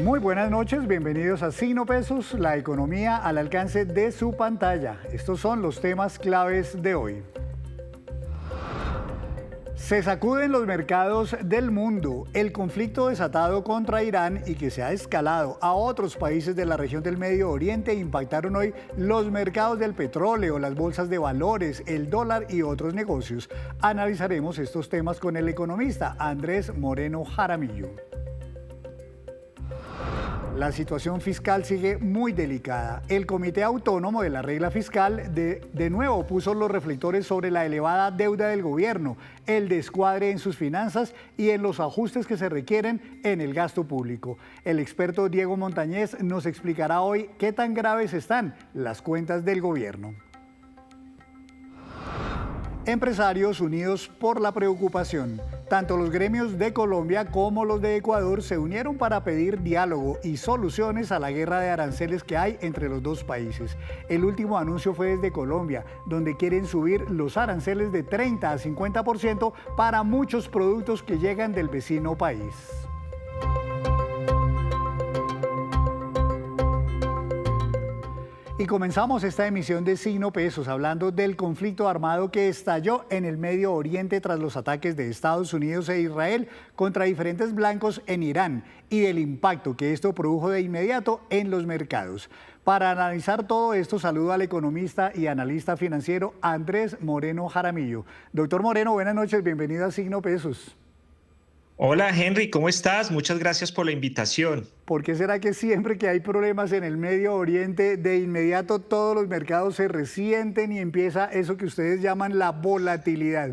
Muy buenas noches, bienvenidos a Signo Pesos, la economía al alcance de su pantalla. Estos son los temas claves de hoy. Se sacuden los mercados del mundo. El conflicto desatado contra Irán y que se ha escalado a otros países de la región del Medio Oriente impactaron hoy los mercados del petróleo, las bolsas de valores, el dólar y otros negocios. Analizaremos estos temas con el economista Andrés Moreno Jaramillo. La situación fiscal sigue muy delicada. El Comité Autónomo de la Regla Fiscal de nuevo puso los reflectores sobre la elevada deuda del gobierno, el descuadre en sus finanzas y en los ajustes que se requieren en el gasto público. El experto Diego Montañez nos explicará hoy qué tan graves están las cuentas del gobierno. Empresarios unidos por la preocupación. Tanto los gremios de Colombia como los de Ecuador se unieron para pedir diálogo y soluciones a la guerra de aranceles que hay entre los dos países. El último anuncio fue desde Colombia, donde quieren subir los aranceles de 30 a 50% para muchos productos que llegan del vecino país. Y comenzamos esta emisión de Signo Pesos hablando del conflicto armado que estalló en el Medio Oriente tras los ataques de Estados Unidos e Israel contra diferentes blancos en Irán y del impacto que esto produjo de inmediato en los mercados. Para analizar todo esto, saludo al economista y analista financiero Andrés Moreno Jaramillo. Doctor Moreno, buenas noches, bienvenido a Signo Pesos. Hola Henry, ¿cómo estás? Muchas gracias por la invitación. ¿Por qué será que siempre que hay problemas en el Medio Oriente, de inmediato todos los mercados se resienten y empieza eso que ustedes llaman la volatilidad?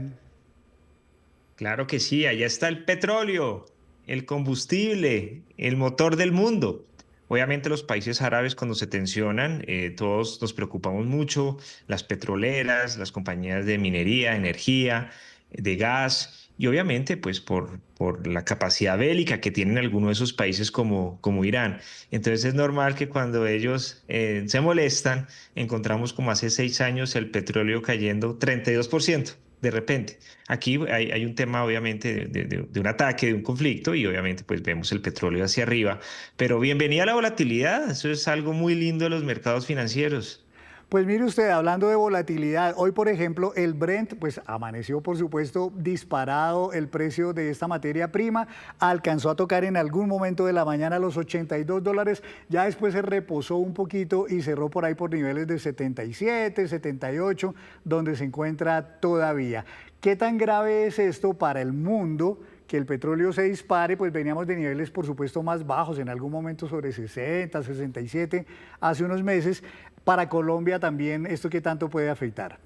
Claro que sí, allá está el petróleo, el combustible, el motor del mundo. Obviamente los países árabes cuando se tensionan, todos nos preocupamos mucho, las petroleras, las compañías de minería, energía, de gas y obviamente pues por la capacidad bélica que tienen algunos de esos países como Irán. Entonces es normal que cuando ellos se molestan, encontramos como hace 6 años el petróleo cayendo 32% de repente. Aquí hay un tema obviamente de un ataque, de un conflicto y obviamente pues vemos el petróleo hacia arriba. Pero bienvenida a la volatilidad, eso es algo muy lindo de los mercados financieros. Pues mire usted, hablando de volatilidad, hoy por ejemplo el Brent pues amaneció por supuesto disparado, el precio de esta materia prima alcanzó a tocar en algún momento de la mañana los $82, ya después se reposó un poquito y cerró por ahí por niveles de 77, 78, donde se encuentra todavía. ¿Qué tan grave es esto para el mundo? Que el petróleo se dispare, pues veníamos de niveles por supuesto más bajos, en algún momento sobre 60, 67, hace unos meses. Para Colombia también, ¿esto qué tanto puede afectar?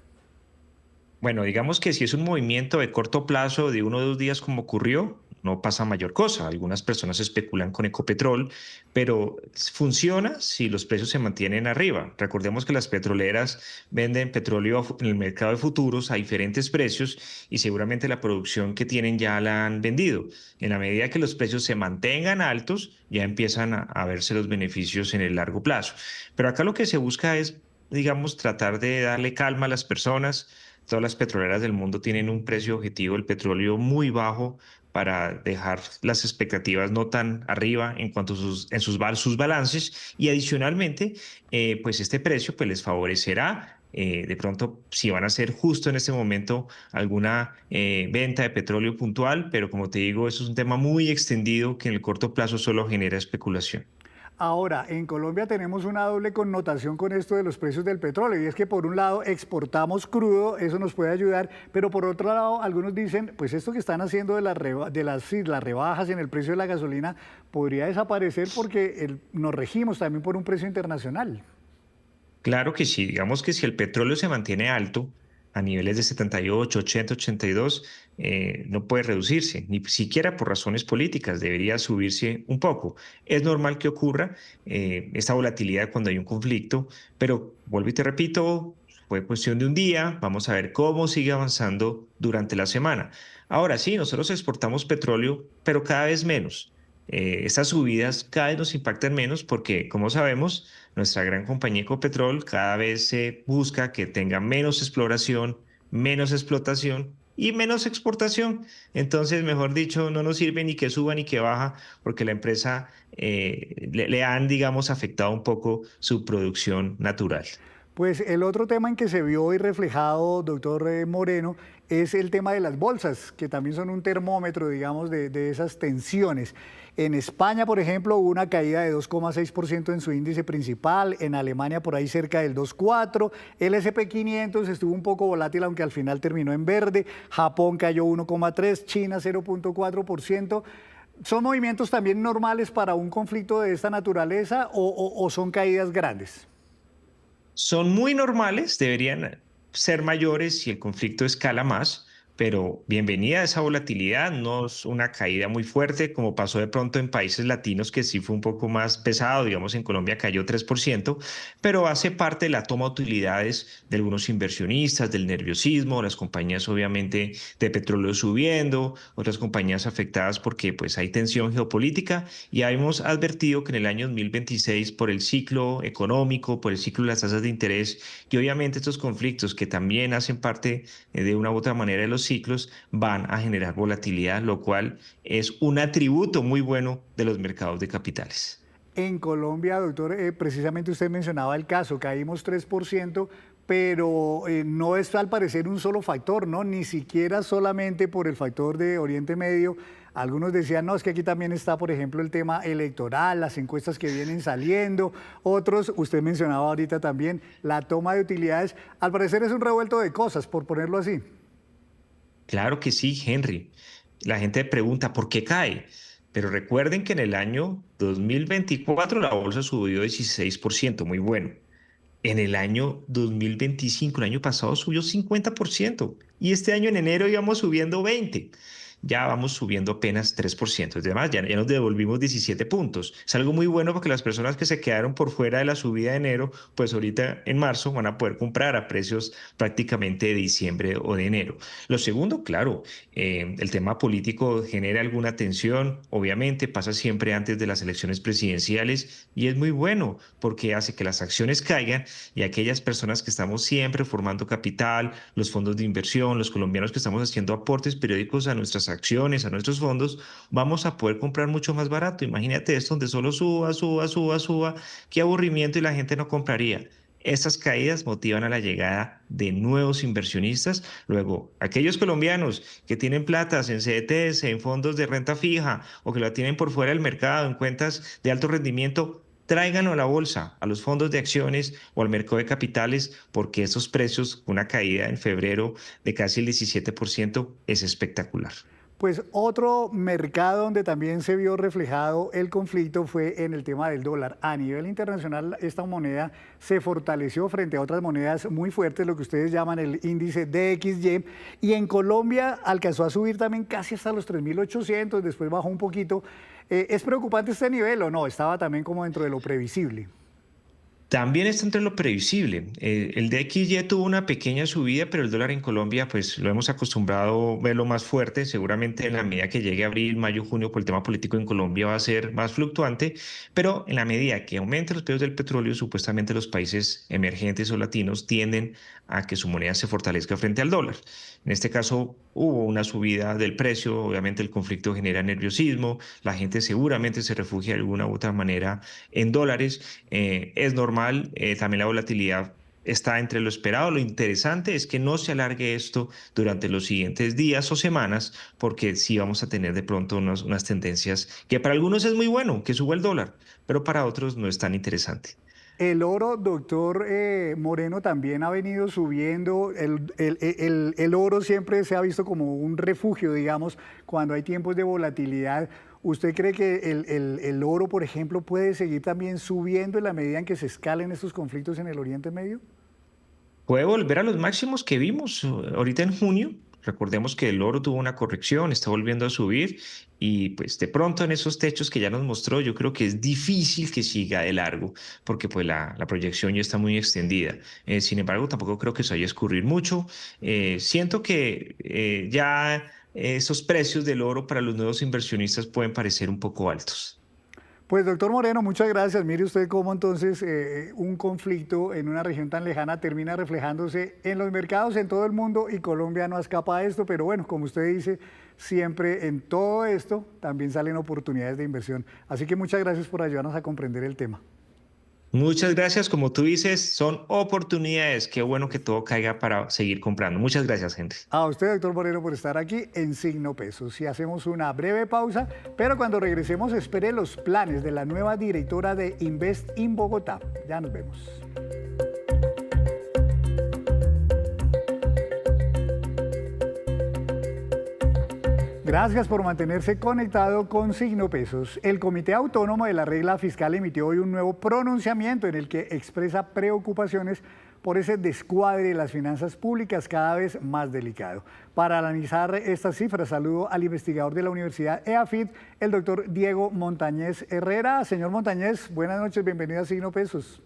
Bueno, digamos que si es un movimiento de corto plazo de 1 o 2 días como ocurrió, no pasa mayor cosa. Algunas personas especulan con Ecopetrol, pero funciona si los precios se mantienen arriba. Recordemos que las petroleras venden petróleo en el mercado de futuros a diferentes precios y seguramente la producción que tienen ya la han vendido. En la medida que los precios se mantengan altos, ya empiezan a verse los beneficios en el largo plazo. Pero acá lo que se busca es, digamos, tratar de darle calma a las personas. Todas las petroleras del mundo tienen un precio objetivo del petróleo muy bajo para dejar las expectativas no tan arriba en cuanto a sus balances y adicionalmente, pues este precio pues les favorecerá. De pronto, si van a hacer justo en este momento alguna venta de petróleo puntual, pero como te digo, eso es un tema muy extendido que en el corto plazo solo genera especulación. Ahora, en Colombia tenemos una doble connotación con esto de los precios del petróleo y es que por un lado exportamos crudo, eso nos puede ayudar, pero por otro lado algunos dicen, pues esto que están haciendo de las rebajas en el precio de la gasolina podría desaparecer porque nos regimos también por un precio internacional. Claro que sí, digamos que si el petróleo se mantiene alto a niveles de 78, 80, 82, no puede reducirse, ni siquiera por razones políticas, debería subirse un poco. Es normal que ocurra esta volatilidad cuando hay un conflicto, pero vuelvo y te repito, fue cuestión de un día, vamos a ver cómo sigue avanzando durante la semana. Ahora sí, nosotros exportamos petróleo, pero cada vez menos. Estas subidas cada vez nos impactan menos porque, como sabemos, nuestra gran compañía Ecopetrol cada vez se busca que tenga menos exploración, menos explotación y menos exportación. Entonces, mejor dicho, no nos sirve ni que suba ni que baja, porque la empresa le han, digamos, afectado un poco su producción natural. Pues el otro tema en que se vio hoy reflejado, doctor Moreno, es el tema de las bolsas, que también son un termómetro, digamos, de esas tensiones. En España, por ejemplo, hubo una caída de 2,6% en su índice principal, en Alemania por ahí cerca del 2,4%, el S&P 500 estuvo un poco volátil, aunque al final terminó en verde, Japón cayó 1,3%, China 0,4%. ¿Son movimientos también normales para un conflicto de esta naturaleza o son caídas grandes? Son muy normales, deberían ser mayores si el conflicto escala más, pero bienvenida a esa volatilidad, no es una caída muy fuerte como pasó de pronto en países latinos que sí fue un poco más pesado, digamos en Colombia cayó 3%, pero hace parte de la toma de utilidades de algunos inversionistas, del nerviosismo, las compañías obviamente de petróleo subiendo, otras compañías afectadas porque pues hay tensión geopolítica y ya hemos advertido que en el año 2026 por el ciclo económico, por el ciclo de las tasas de interés y obviamente estos conflictos que también hacen parte de una u otra manera de los ciclos van a generar volatilidad, lo cual es un atributo muy bueno de los mercados de capitales. En Colombia, doctor, precisamente usted mencionaba el caso, caímos 3%, pero no es al parecer un solo factor, ¿no? Ni siquiera solamente por el factor de Oriente Medio. Algunos decían, no, es que aquí también está, por ejemplo, el tema electoral, las encuestas que vienen saliendo. Otros, usted mencionaba ahorita también, la toma de utilidades. Al parecer es un revuelto de cosas, por ponerlo así. Claro que sí, Henry. La gente pregunta, ¿por qué cae? Pero recuerden que en el año 2024 la bolsa subió 16%, muy bueno. En el año 2025, el año pasado, subió 50% y este año en enero íbamos subiendo 20%. Ya vamos subiendo apenas 3%. Además, ya nos devolvimos 17 puntos. Es algo muy bueno porque las personas que se quedaron por fuera de la subida de enero, pues ahorita en marzo van a poder comprar a precios prácticamente de diciembre o de enero. Lo segundo, claro, el tema político genera alguna tensión, obviamente pasa siempre antes de las elecciones presidenciales y es muy bueno porque hace que las acciones caigan y aquellas personas que estamos siempre formando capital, los fondos de inversión, los colombianos que estamos haciendo aportes periódicos a nuestras acciones, a nuestros fondos, vamos a poder comprar mucho más barato. Imagínate esto donde solo suba, suba, suba, suba, qué aburrimiento y la gente no compraría. Estas caídas motivan a la llegada de nuevos inversionistas. Luego, aquellos colombianos que tienen platas en CDTs, en fondos de renta fija o que la tienen por fuera del mercado, en cuentas de alto rendimiento, tráiganlo a la bolsa, a los fondos de acciones o al mercado de capitales, porque esos precios, una caída en febrero de casi el 17%, es espectacular. Pues otro mercado donde también se vio reflejado el conflicto fue en el tema del dólar. A nivel internacional, esta moneda se fortaleció frente a otras monedas muy fuertes, lo que ustedes llaman el índice DXY, y en Colombia alcanzó a subir también casi hasta los 3.800, después bajó un poquito. ¿Es preocupante este nivel o no? Estaba también como dentro de lo previsible. También está entre lo previsible. El DXY tuvo una pequeña subida, pero el dólar en Colombia, pues lo hemos acostumbrado a verlo más fuerte. Seguramente en la medida que llegue abril, mayo, junio, por el tema político en Colombia va a ser más fluctuante, pero en la medida que aumenten los precios del petróleo, supuestamente los países emergentes o latinos tienden a que su moneda se fortalezca frente al dólar. En este caso, hubo una subida del precio, obviamente el conflicto genera nerviosismo, la gente seguramente se refugia de alguna u otra manera en dólares, es normal, también la volatilidad está entre lo esperado. Lo interesante es que no se alargue esto durante los siguientes días o semanas, porque sí vamos a tener de pronto unas tendencias que para algunos es muy bueno, que suba el dólar, pero para otros no es tan interesante. El oro, doctor Moreno, también ha venido subiendo. El oro siempre se ha visto como un refugio, digamos, cuando hay tiempos de volatilidad. ¿Usted cree que el oro, por ejemplo, puede seguir también subiendo en la medida en que se escalen estos conflictos en el Oriente Medio? Puede volver a los máximos que vimos ahorita en junio. Recordemos que el oro tuvo una corrección, está volviendo a subir y pues de pronto en esos techos que ya nos mostró, yo creo que es difícil que siga de largo porque pues la proyección ya está muy extendida. Sin embargo, tampoco creo que se vaya a escurrir mucho. Siento que ya esos precios del oro para los nuevos inversionistas pueden parecer un poco altos. Pues doctor Moreno, muchas gracias. Mire usted cómo entonces un conflicto en una región tan lejana termina reflejándose en los mercados en todo el mundo y Colombia no escapa a esto, pero bueno, como usted dice, siempre en todo esto también salen oportunidades de inversión. Así que muchas gracias por ayudarnos a comprender el tema. Muchas gracias. Como tú dices, son oportunidades. Qué bueno que todo caiga para seguir comprando. Muchas gracias, gente. A usted, doctor Moreno, por estar aquí en Signo Pesos. Y hacemos una breve pausa, pero cuando regresemos espere los planes de la nueva directora de Invest in Bogotá. Ya nos vemos. Gracias por mantenerse conectado con Signo Pesos. El Comité Autónomo de la Regla Fiscal emitió hoy un nuevo pronunciamiento en el que expresa preocupaciones por ese descuadre de las finanzas públicas cada vez más delicado. Para analizar estas cifras, saludo al investigador de la Universidad EAFIT, el doctor Diego Montañez Herrera. Señor Montañez, buenas noches, bienvenido a Signo Pesos.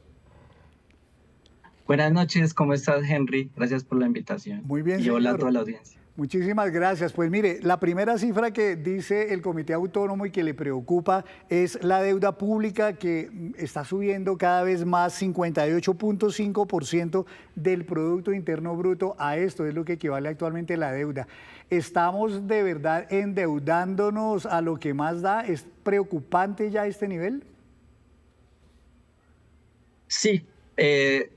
Buenas noches, ¿cómo estás, Henry? Gracias por la invitación. Muy bien, y hola señor. a toda la audiencia. Muchísimas gracias. Pues mire, la primera cifra que dice el Comité Autónomo y que le preocupa es la deuda pública que está subiendo cada vez más, 58.5% del Producto Interno Bruto. A esto es lo que equivale actualmente la deuda. ¿Estamos de verdad endeudándonos a lo que más da? ¿Es preocupante ya este nivel? Sí,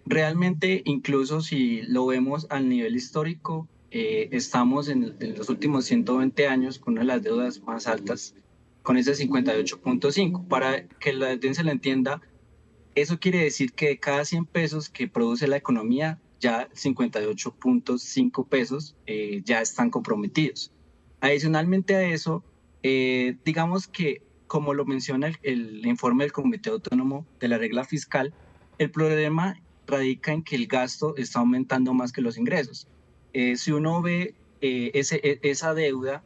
realmente incluso si lo vemos al nivel histórico, estamos en los últimos 120 años con una de las deudas más altas, con ese 58.5. Para que la audiencia lo entienda, eso quiere decir que de cada 100 pesos que produce la economía, ya 58.5 pesos ya están comprometidos. Adicionalmente a eso, digamos que, como lo menciona el informe del Comité Autónomo de la Regla Fiscal, el problema radica en que el gasto está aumentando más que los ingresos. Si uno ve esa deuda,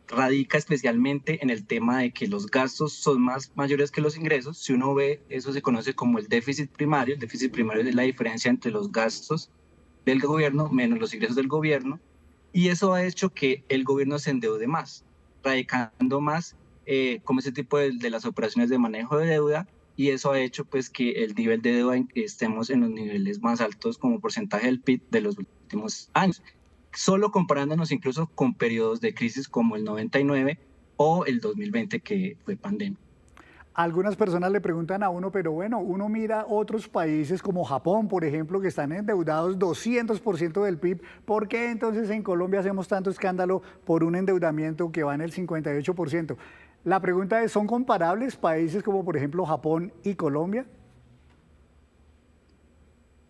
radica especialmente en el tema de que los gastos son mayores que los ingresos. Si uno ve, eso se conoce como el déficit primario. El déficit primario es la diferencia entre los gastos del gobierno menos los ingresos del gobierno. Y eso ha hecho que el gobierno se endeude más, radicando más como ese tipo de las operaciones de manejo de deuda. Y eso ha hecho pues que el nivel de deuda estemos en los niveles más altos como porcentaje del PIB de los últimos años, solo comparándonos incluso con periodos de crisis como el 99 o el 2020 que fue pandemia. Algunas personas le preguntan a uno, pero bueno, uno mira otros países como Japón, por ejemplo, que están endeudados 200% del PIB. ¿Por qué entonces en Colombia hacemos tanto escándalo por un endeudamiento que va en el 58%? La pregunta es, ¿son comparables países como por ejemplo Japón y Colombia?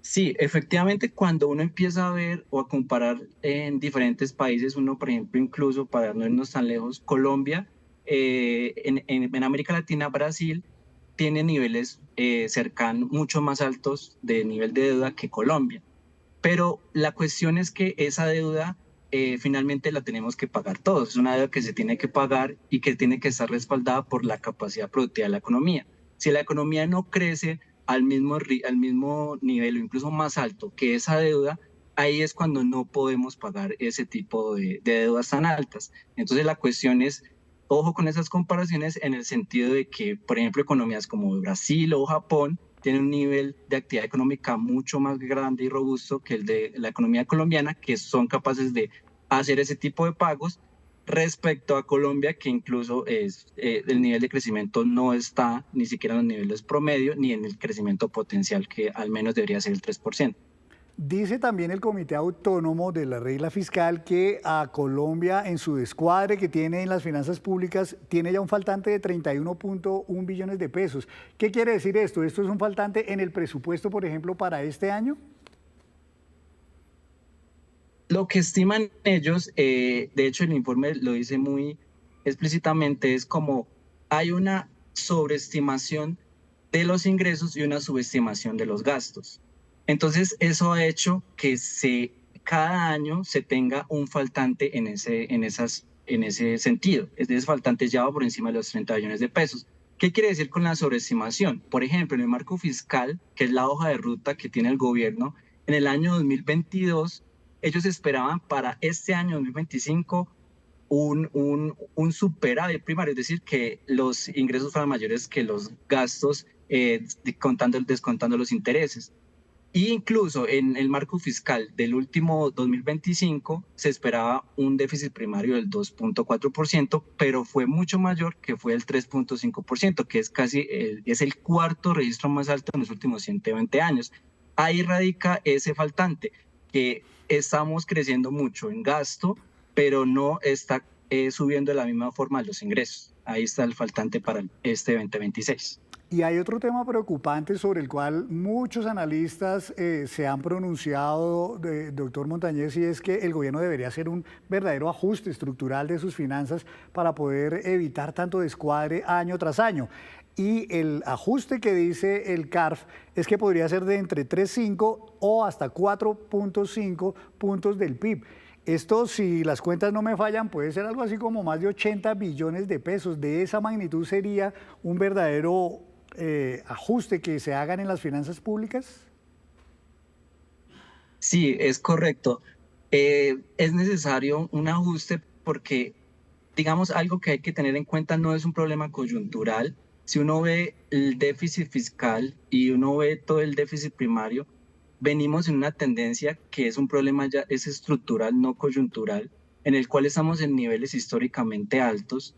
Sí, efectivamente, cuando uno empieza a ver o a comparar en diferentes países, uno, por ejemplo, incluso para no irnos tan lejos, Colombia, en América Latina, Brasil, tiene niveles cercanos, mucho más altos de nivel de deuda que Colombia. Pero la cuestión es que esa deuda finalmente la tenemos que pagar todos. Es una deuda que se tiene que pagar y que tiene que estar respaldada por la capacidad productiva de la economía. Si la economía no crece al mismo nivel o incluso más alto que esa deuda, ahí es cuando no podemos pagar ese tipo de deudas tan altas. Entonces la cuestión es, ojo con esas comparaciones en el sentido de que, por ejemplo, economías como Brasil o Japón tienen un nivel de actividad económica mucho más grande y robusto que el de la economía colombiana, que son capaces de hacer ese tipo de pagos, respecto a Colombia, que incluso el nivel de crecimiento no está ni siquiera en los niveles promedio ni en el crecimiento potencial, que al menos debería ser el 3%. Dice también el Comité Autónomo de la Regla Fiscal que a Colombia, en su descuadre que tiene en las finanzas públicas, tiene ya un faltante de 31.1 billones de pesos. ¿Qué quiere decir esto? ¿Esto es un faltante en el presupuesto, por ejemplo, para este año? Lo que estiman ellos, de hecho el informe lo dice muy explícitamente, es como hay una sobreestimación de los ingresos y una subestimación de los gastos. Entonces eso ha hecho que cada año se tenga un faltante en ese sentido. Ese faltante ya va por encima de los 30 billones de pesos. ¿Qué quiere decir con la sobreestimación? Por ejemplo, en el marco fiscal, que es la hoja de ruta que tiene el gobierno, en el año 2022 ellos esperaban para este año 2025 un superávit primario, es decir, que los ingresos fueran mayores que los gastos, descontando los intereses. Y incluso en el marco fiscal del último 2025 se esperaba un déficit primario del 2.4%, pero fue mucho mayor, que fue el 3.5%, que es es el cuarto registro más alto en los últimos 120 años. Ahí radica ese faltante, que estamos creciendo mucho en gasto, pero no está subiendo de la misma forma los ingresos. Ahí está el faltante para este 2026. Y hay otro tema preocupante sobre el cual muchos analistas se han pronunciado, doctor Montañez, y es que el gobierno debería hacer un verdadero ajuste estructural de sus finanzas para poder evitar tanto descuadre año tras año. Y el ajuste que dice el CARF es que podría ser de entre 3,5 o hasta 4,5 puntos del PIB. Esto, si las cuentas no me fallan, puede ser algo así como más de 80 billones de pesos. De esa magnitud sería un verdadero ajuste que se hagan en las finanzas públicas. Sí, es correcto. Es necesario un ajuste porque, digamos, algo que hay que tener en cuenta no es un problema coyuntural. Si uno ve el déficit fiscal y uno ve todo el déficit primario, venimos en una tendencia que es un problema ya, es estructural, no coyuntural, en el cual estamos en niveles históricamente altos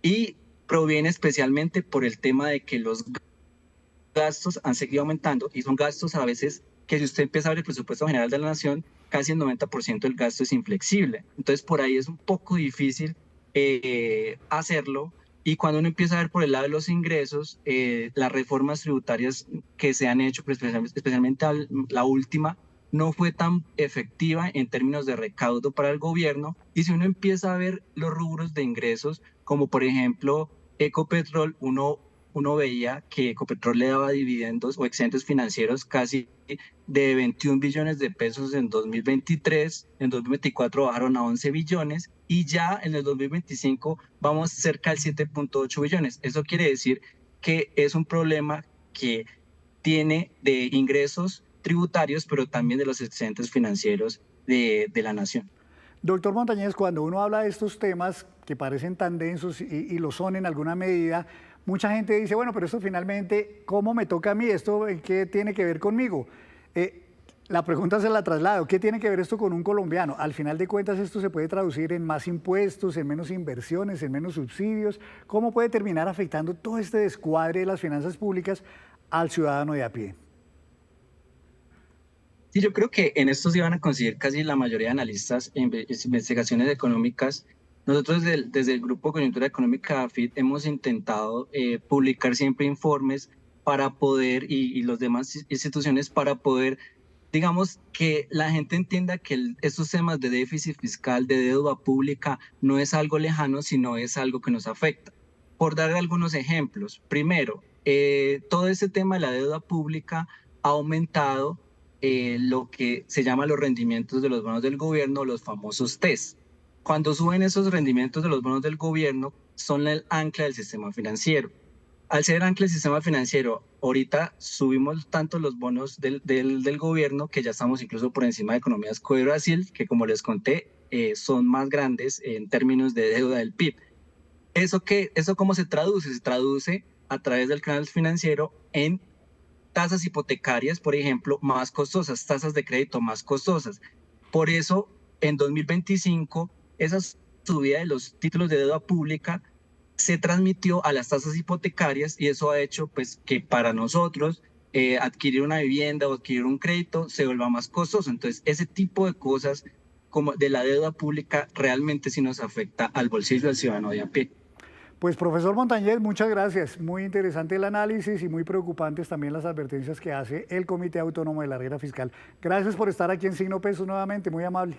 y proviene especialmente por el tema de que los gastos han seguido aumentando y son gastos a veces que si usted empieza a ver el presupuesto general de la nación, casi el 90% del gasto es inflexible. Entonces por ahí es un poco difícil hacerlo. Y cuando uno empieza a ver por el lado de los ingresos, las reformas tributarias que se han hecho, especialmente la última, no fue tan efectiva en términos de recaudo para el gobierno. Y si uno empieza a ver los rubros de ingresos, como por ejemplo Ecopetrol, uno veía que Ecopetrol le daba dividendos o excedentes financieros casi de 21 billones de pesos en 2023, en 2024 bajaron a 11 billones y ya en el 2025 vamos cerca del 7.8 billones. Eso quiere decir que es un problema que tiene de ingresos tributarios, pero también de los excedentes financieros de la nación. Doctor Montañez, cuando uno habla de estos temas que parecen tan densos y lo son en alguna medida, mucha gente dice, bueno, pero esto finalmente, ¿cómo me toca a mí? ¿Esto qué tiene que ver conmigo? La pregunta se la traslado, ¿qué tiene que ver esto con un colombiano? Al final de cuentas esto se puede traducir en más impuestos, en menos inversiones, en menos subsidios. ¿Cómo puede terminar afectando todo este descuadre de las finanzas públicas al ciudadano de a pie? Sí, yo creo que en esto sí van a conseguir casi la mayoría de analistas en investigaciones económicas. Nosotros desde el Grupo Coyuntura Económica AFIT hemos intentado publicar siempre informes para poder, y las demás instituciones para poder, digamos, que la gente entienda que estos temas de déficit fiscal, de deuda pública, no es algo lejano, sino es algo que nos afecta. Por dar algunos ejemplos, primero, todo ese tema de la deuda pública ha aumentado lo que se llama los rendimientos de los bonos del gobierno, los famosos TES. Cuando suben esos rendimientos de los bonos del gobierno, son el ancla del sistema financiero. Al ser ancla del sistema financiero, ahorita subimos tanto los bonos del gobierno que ya estamos incluso por encima de economías como Brasil, que como les conté, son más grandes en términos de deuda del PIB. ¿Eso cómo se traduce? Se traduce a través del canal financiero en tasas hipotecarias, por ejemplo, más costosas, tasas de crédito más costosas. Por eso, en 2025, esa subida de los títulos de deuda pública se transmitió a las tasas hipotecarias y eso ha hecho pues, que para nosotros adquirir una vivienda o adquirir un crédito se vuelva más costoso. Entonces, ese tipo de cosas como de la deuda pública realmente sí nos afecta al bolsillo del ciudadano de a pie. Pues profesor Montañez, muchas gracias. Muy interesante el análisis y muy preocupantes también las advertencias que hace el Comité Autónomo de la Regla Fiscal. Gracias por estar aquí en Signo Pesos nuevamente, muy amable.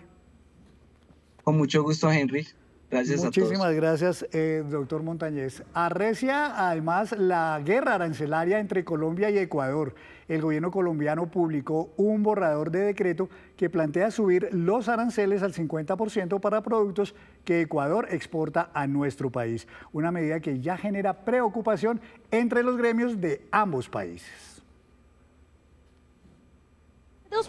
Con mucho gusto, Henry. Gracias a todos. Muchísimas gracias, doctor Montañez. Arrecia además la guerra arancelaria entre Colombia y Ecuador. El gobierno colombiano publicó un borrador de decreto que plantea subir los aranceles al 50% para productos que Ecuador exporta a nuestro país. Una medida que ya genera preocupación entre los gremios de ambos países.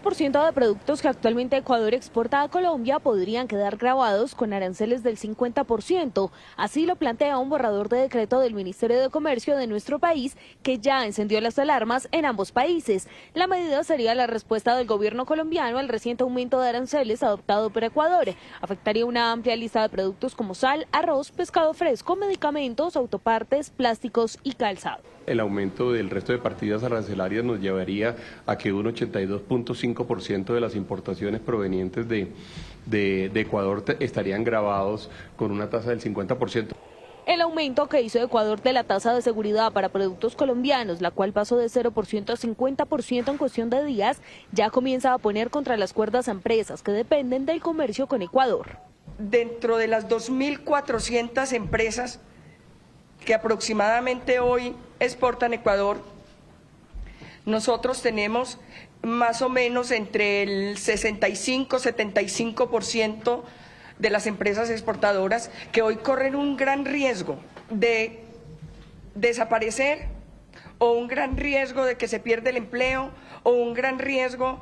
2% de productos que actualmente Ecuador exporta a Colombia podrían quedar gravados con aranceles del 50%. Así lo plantea un borrador de decreto del Ministerio de Comercio de nuestro país que ya encendió las alarmas en ambos países. La medida sería la respuesta del gobierno colombiano al reciente aumento de aranceles adoptado por Ecuador. Afectaría una amplia lista de productos como sal, arroz, pescado fresco, medicamentos, autopartes, plásticos y calzado. El aumento del resto de partidas arancelarias nos llevaría a que un 82.5% de las importaciones provenientes de Ecuador estarían gravados con una tasa del 50%. El aumento que hizo Ecuador de la tasa de seguridad para productos colombianos, la cual pasó de 0% a 50% en cuestión de días, ya comienza a poner contra las cuerdas a empresas que dependen del comercio con Ecuador. Dentro de las 2.400 empresas que aproximadamente hoy exportan Ecuador, nosotros tenemos más o menos entre el 65-75% de las empresas exportadoras que hoy corren un gran riesgo de desaparecer o un gran riesgo de que se pierda el empleo o un gran riesgo.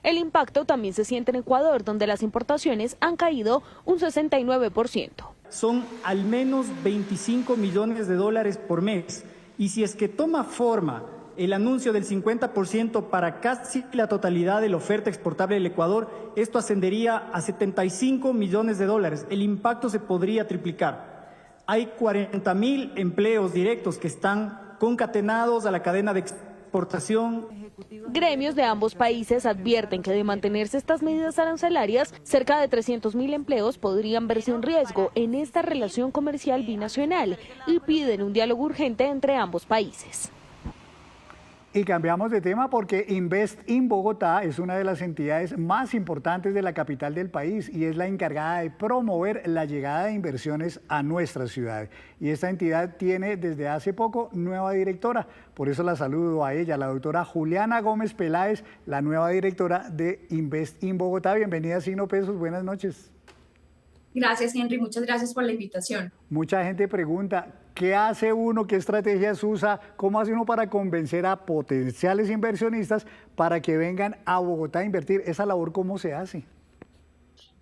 El impacto también se siente en Ecuador, donde las importaciones han caído un 69%. Son al menos 25 millones de dólares por mes. Y si es que toma forma el anuncio del 50% para casi la totalidad de la oferta exportable del Ecuador, esto ascendería a 75 millones de dólares. El impacto se podría triplicar. Hay 40.000 empleos directos que están concatenados a la cadena de exportación. Gremios de ambos países advierten que de mantenerse estas medidas arancelarias, cerca de 300.000 empleos podrían verse en riesgo en esta relación comercial binacional y piden un diálogo urgente entre ambos países. Y cambiamos de tema porque Invest in Bogotá es una de las entidades más importantes de la capital del país y es la encargada de promover la llegada de inversiones a nuestra ciudad. Y esta entidad tiene desde hace poco nueva directora. Por eso la saludo a ella, la doctora Juliana Gómez Peláez, la nueva directora de Invest in Bogotá. Bienvenida a Signo Pesos, buenas noches. Gracias, Henry. Muchas gracias por la invitación. Mucha gente pregunta, ¿qué hace uno? ¿Qué estrategias usa? ¿Cómo hace uno para convencer a potenciales inversionistas para que vengan a Bogotá a invertir? ¿Esa labor cómo se hace?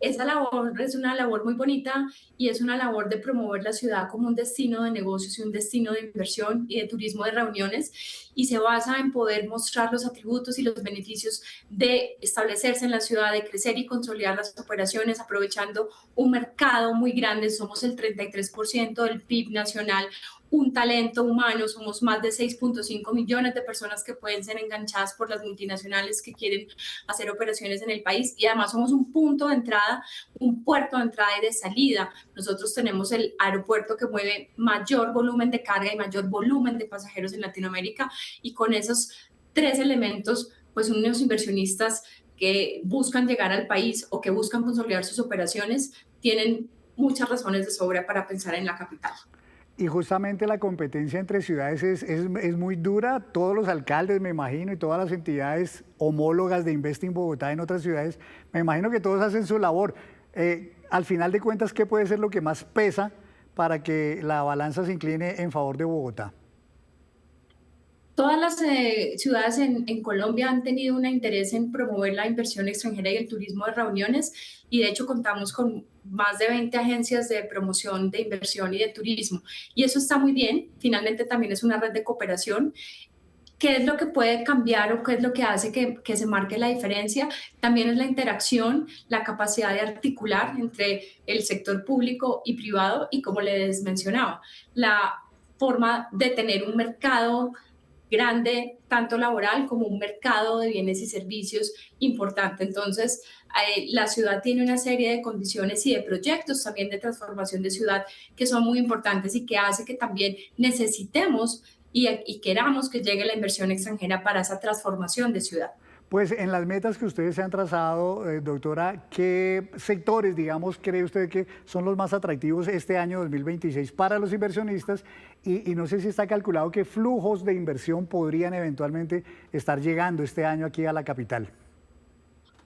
Esa labor es una labor muy bonita y es una labor de promover la ciudad como un destino de negocios y un destino de inversión y de turismo de reuniones, y se basa en poder mostrar los atributos y los beneficios de establecerse en la ciudad, de crecer y consolidar las operaciones aprovechando un mercado muy grande. Somos el 33% del PIB nacional, un talento humano, somos más de 6.5 millones de personas que pueden ser enganchadas por las multinacionales que quieren hacer operaciones en el país, y además somos un punto de entrada, un puerto de entrada y de salida. Nosotros tenemos el aeropuerto que mueve mayor volumen de carga y mayor volumen de pasajeros en Latinoamérica, y con esos tres elementos, pues unos inversionistas que buscan llegar al país o que buscan consolidar sus operaciones tienen muchas razones de sobra para pensar en la capital. Y justamente la competencia entre ciudades es muy dura. Todos los alcaldes, me imagino, y todas las entidades homólogas de Invest in Bogotá en otras ciudades, me imagino que todos hacen su labor. Al final de cuentas, ¿qué puede ser lo que más pesa para que la balanza se incline en favor de Bogotá? Todas las ciudades en Colombia han tenido un interés en promover la inversión extranjera y el turismo de reuniones, y de hecho contamos con más de 20 agencias de promoción de inversión y de turismo, y eso está muy bien. Finalmente también es una red de cooperación. ¿Qué es lo que puede cambiar o qué es lo que hace que se marque la diferencia? También es la interacción, la capacidad de articular entre el sector público y privado, y como les mencionaba, la forma de tener un mercado grande, tanto laboral como un mercado de bienes y servicios importante. Entonces, la ciudad tiene una serie de condiciones y de proyectos también de transformación de ciudad que son muy importantes y que hace que también necesitemos y queramos que llegue la inversión extranjera para esa transformación de ciudad. Pues en las metas que ustedes se han trazado, doctora, ¿qué sectores, digamos, cree usted que son los más atractivos este año 2026 para los inversionistas? Y no sé si está calculado qué flujos de inversión podrían eventualmente estar llegando este año aquí a la capital.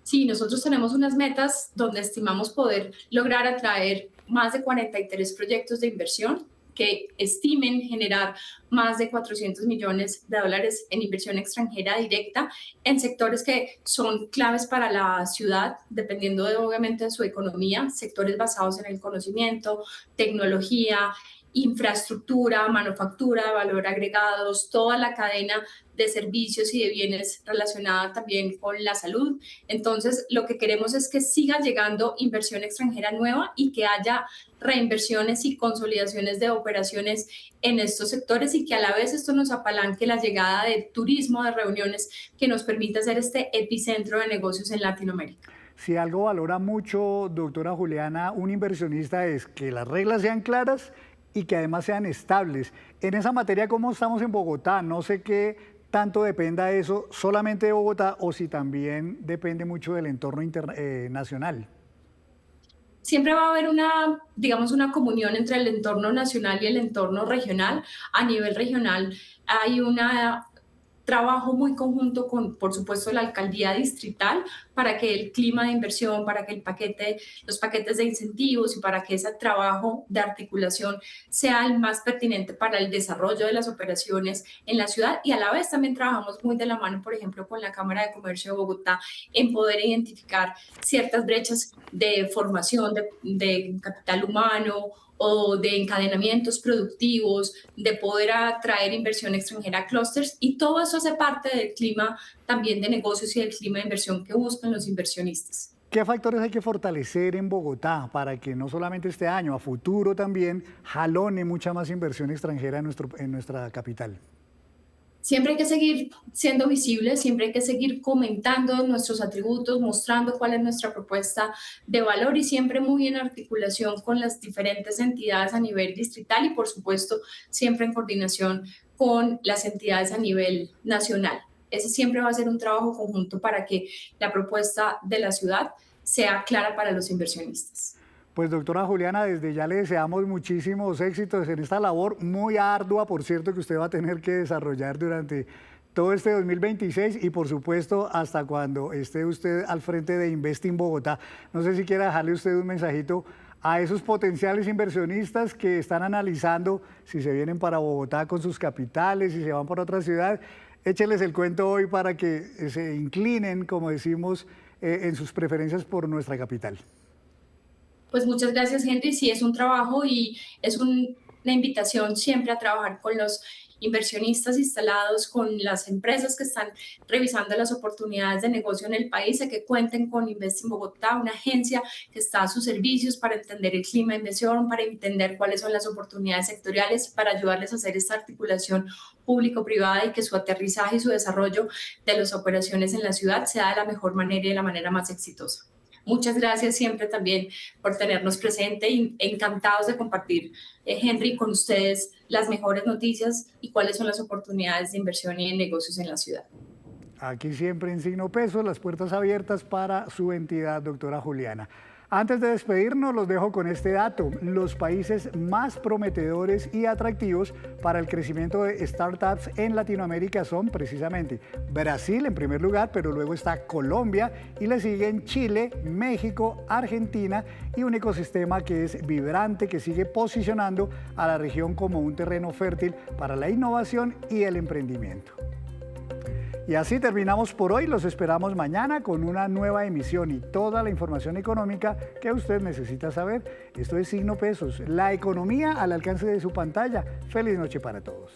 Sí, nosotros tenemos unas metas donde estimamos poder lograr atraer más de 43 proyectos de inversión que estimen generar más de 400 millones de dólares en inversión extranjera directa en sectores que son claves para la ciudad, dependiendo obviamente de su economía, sectores basados en el conocimiento, tecnología, infraestructura, manufactura, valor agregados, toda la cadena de servicios y de bienes relacionada también con la salud. Entonces, lo que queremos es que siga llegando inversión extranjera nueva y que haya reinversiones y consolidaciones de operaciones en estos sectores y que a la vez esto nos apalanque la llegada de turismo, de reuniones que nos permita ser este epicentro de negocios en Latinoamérica. Si algo valora mucho, doctora Juliana, un inversionista es que las reglas sean claras y que además sean estables. En esa materia, ¿cómo estamos en Bogotá? No sé qué tanto dependa eso solamente de Bogotá o si también depende mucho del entorno nacional. Siempre va a haber una comunión entre el entorno nacional y el entorno regional. A nivel regional hay un trabajo muy conjunto con, por supuesto, la alcaldía distrital para que el clima de inversión, para que los paquetes de incentivos y para que ese trabajo de articulación sea el más pertinente para el desarrollo de las operaciones en la ciudad. Y a la vez también trabajamos muy de la mano, por ejemplo, con la Cámara de Comercio de Bogotá en poder identificar ciertas brechas de formación de capital humano o de encadenamientos productivos, de poder atraer inversión extranjera a clústeres, y todo eso hace parte del clima también de negocios y del clima de inversión que buscan los inversionistas. ¿Qué factores hay que fortalecer en Bogotá para que no solamente este año, a futuro también, jalone mucha más inversión extranjera en nuestra capital? Siempre hay que seguir siendo visibles, siempre hay que seguir comentando nuestros atributos, mostrando cuál es nuestra propuesta de valor y siempre muy en articulación con las diferentes entidades a nivel distrital y, por supuesto, siempre en coordinación con las entidades a nivel nacional. Ese siempre va a ser un trabajo conjunto para que la propuesta de la ciudad sea clara para los inversionistas. Pues doctora Juliana, desde ya le deseamos muchísimos éxitos en esta labor muy ardua, por cierto, que usted va a tener que desarrollar durante todo este 2026 y por supuesto hasta cuando esté usted al frente de Investing Bogotá. No sé si quiera dejarle usted un mensajito a esos potenciales inversionistas que están analizando si se vienen para Bogotá con sus capitales, si se van para otra ciudad. Écheles el cuento hoy para que se inclinen, como decimos, en sus preferencias por nuestra capital. Pues muchas gracias, Henry. Sí, es un trabajo y es una invitación siempre a trabajar con los inversionistas instalados, con las empresas que están revisando las oportunidades de negocio en el país, a que cuenten con Investing Bogotá, una agencia que está a sus servicios para entender el clima de inversión, para entender cuáles son las oportunidades sectoriales, para ayudarles a hacer esta articulación público-privada y que su aterrizaje y su desarrollo de las operaciones en la ciudad sea de la mejor manera y de la manera más exitosa. Muchas gracias siempre también por tenernos presente y encantados de compartir, Henry, con ustedes las mejores noticias y cuáles son las oportunidades de inversión y de negocios en la ciudad. Aquí siempre en Signo Peso, las puertas abiertas para su entidad, doctora Juliana. Antes de despedirnos, los dejo con este dato. Los países más prometedores y atractivos para el crecimiento de startups en Latinoamérica son precisamente Brasil en primer lugar, pero luego está Colombia y le siguen Chile, México, Argentina y un ecosistema que es vibrante, que sigue posicionando a la región como un terreno fértil para la innovación y el emprendimiento. Y así terminamos por hoy. Los esperamos mañana con una nueva emisión y toda la información económica que usted necesita saber. Esto es Signo Pesos, la economía al alcance de su pantalla. Feliz noche para todos.